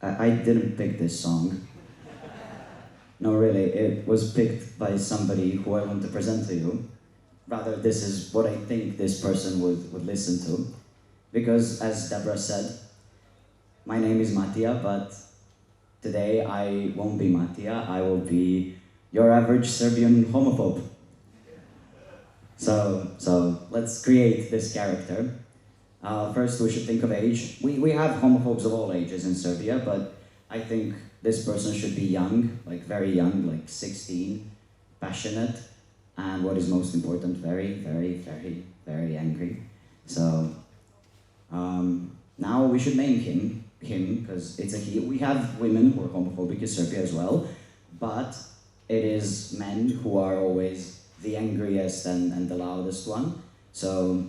I didn't pick this song. No, really, it was picked by somebody who I want to present to you. Rather, this is what I think this person would listen to. Because, as Deborah said, my name is Matija, but today I won't be Matija, I will be your average Serbian homophobe. So let's create this character. First, we should think of age. We have homophobes of all ages in Serbia, but I think this person should be young, like very young, like 16, passionate, and what is most important, very, very, very, very angry. So now we should name him, because it's a he. We have women who are homophobic in Serbia as well, but it is men who are always the angriest and the loudest one. So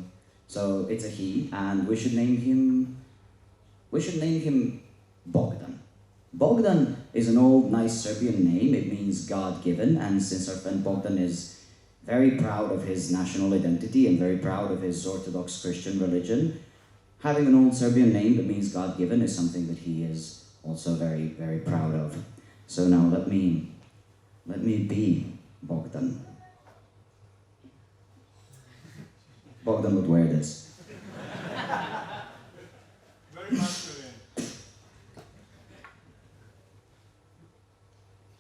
it's a he, and we should name him Bogdan. Bogdan is an old, nice Serbian name. It means God-given, and since our friend Bogdan is very proud of his national identity and very proud of his Orthodox Christian religion, having an old Serbian name that means God-given is something that he is also very, very proud of. So now let me be Bogdan. Bogdan would wear this. Very masculine.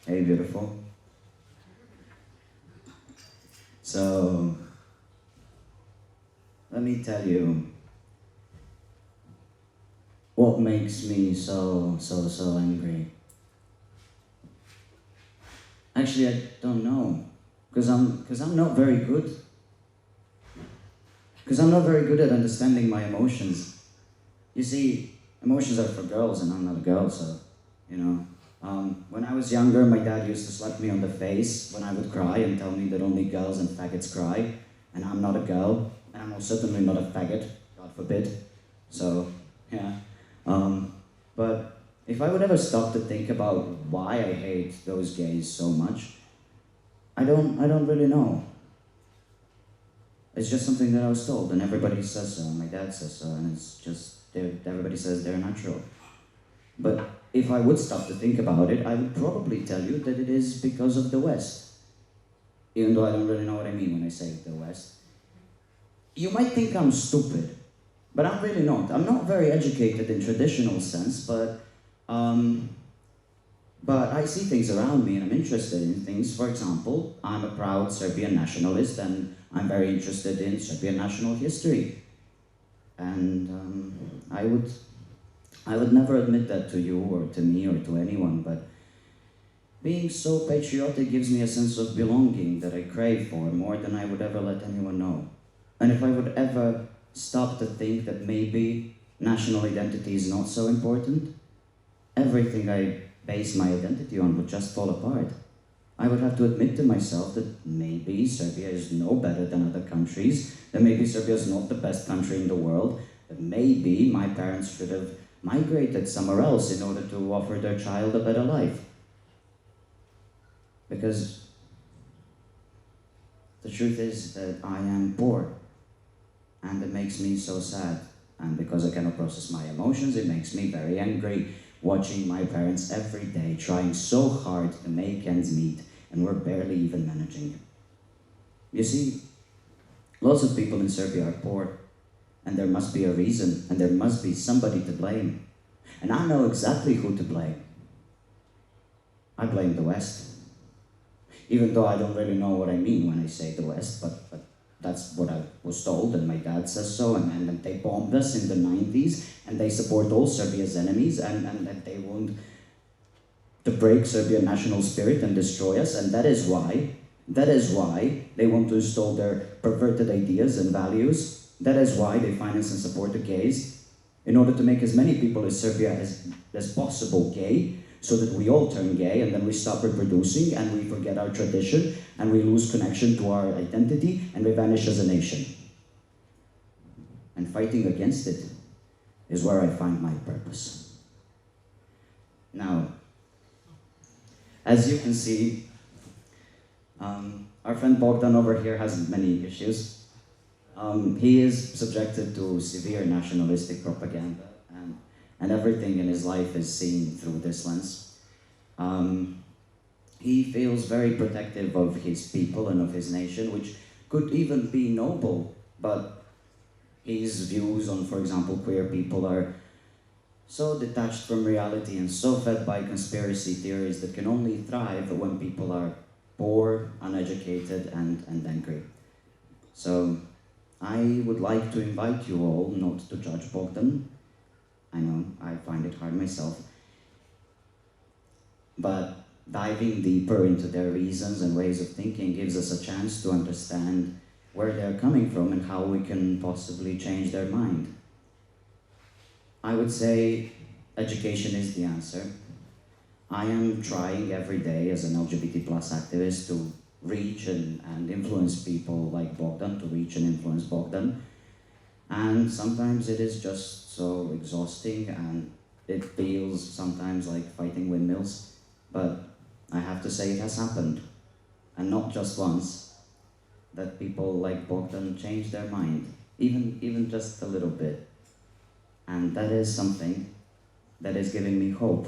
Hey, beautiful. So, let me tell you what makes me so angry. Actually, I don't know, because I'm not very good. Because I'm not very good at understanding my emotions. You see, emotions are for girls, and I'm not a girl, so, you know. When I was younger, my dad used to slap me on the face when I would cry and tell me that only girls and faggots cry, and I'm not a girl, and I'm most certainly not a faggot, God forbid. So, yeah. But if I would ever stop to think about why I hate those gays so much, I don't really know. It's just something that I was told, and everybody says so, and my dad says so, and it's just, everybody says they're natural. But if I would stop to think about it, I would probably tell you that it is because of the West. Even though I don't really know what I mean when I say the West. You might think I'm stupid, but I'm really not. I'm not very educated in traditional sense, but I see things around me and I'm interested in things. For example, I'm a proud Serbian nationalist and I'm very interested in Serbian national history. And I would never admit that to you or to me or to anyone, but being so patriotic gives me a sense of belonging that I crave for more than I would ever let anyone know. And if I would ever stop to think that maybe national identity is not so important, everything I base my identity on would just fall apart. I would have to admit to myself that maybe Serbia is no better than other countries, that maybe Serbia is not the best country in the world, that maybe my parents should have migrated somewhere else in order to offer their child a better life. Because the truth is that I am poor, and it makes me so sad. And because I cannot process my emotions, it makes me very angry watching my parents every day trying so hard to make ends meet, and we're barely even managing. You see, lots of people in Serbia are poor, and there must be a reason, and there must be somebody to blame. And I know exactly who to blame. I blame the West. Even though I don't really know what I mean when I say the West, but that's what I was told, and my dad says so, and they bombed us in the 90s, and they support all Serbia's enemies, and they want to break Serbian national spirit and destroy us, and that is why they want to install their perverted ideas and values. That is why they finance and support the gays, in order to make as many people in Serbia as possible gay, so that we all turn gay, and then we stop reproducing, and we forget our tradition, and we lose connection to our identity, and we vanish as a nation. And fighting against it is where I find my purpose. Now, as you can see, our friend Bogdan over here has many issues. He is subjected to severe nationalistic propaganda, and everything in his life is seen through this lens. He feels very protective of his people and of his nation, which could even be noble, but his views on, for example, queer people are so detached from reality and so fed by conspiracy theories that can only thrive when people are poor, uneducated, and angry. So I would like to invite you all not to judge Bogdan. I know, I find it hard myself. But diving deeper into their reasons and ways of thinking gives us a chance to understand where they're coming from and how we can possibly change their mind. I would say education is the answer. I am trying every day as an LGBT plus activist to reach and influence people like Bogdan, to reach and influence Bogdan. And sometimes it is just so exhausting and it feels sometimes like fighting windmills. But I have to say it has happened, and not just once, that people like Bogdan change their mind, even just a little bit. And that is something that is giving me hope.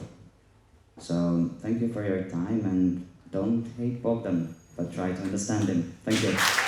So thank you for your time, and don't hate Bogdan, but try to understand him. Thank you.